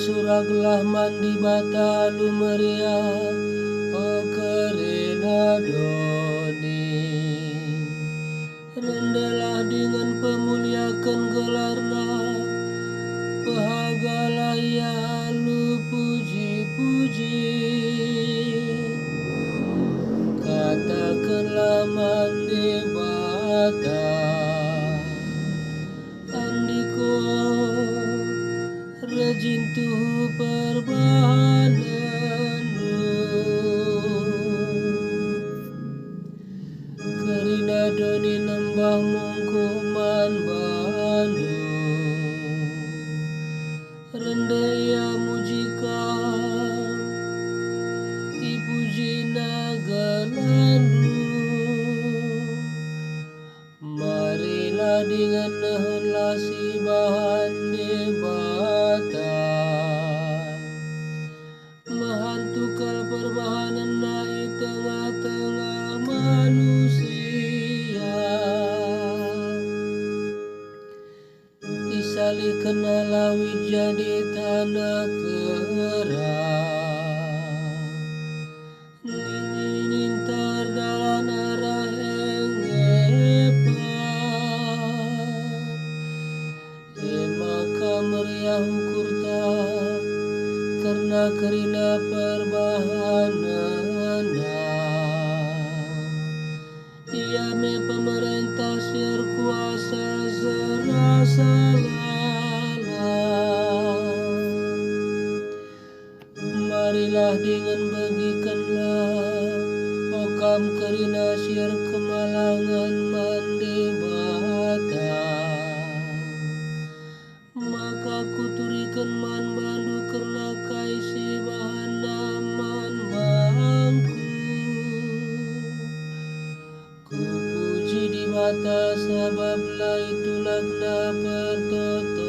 suraglah mandi bata lumeria o kerena doni. Rendelah dengan pemuliakan gelarna, bahagalah ia lu puji-puji. Katakanlah mandi bata andiko rejintu perbahananu. Kerina doni nembah mungkuman banu, rendah ia mujikan ipuji nagalandu. Marilah dengan nahanlah si bahan debata, mahantukal perbahanan nai tengah-tengah manusia. Isalih kenalawi jadi tanah kerah, ningin terdalan arah maka meriah ukurta karena kerina perbahanana. Ia me pemerintah sir kuasa serasa lalah. Marilah dengan bagikanlah okam kerina sir kemalangan mandi bata, maka kuturikan man bandu karena kaisi bahan naman mangku. Ku puji di mata sabab lah itulah na pertoto.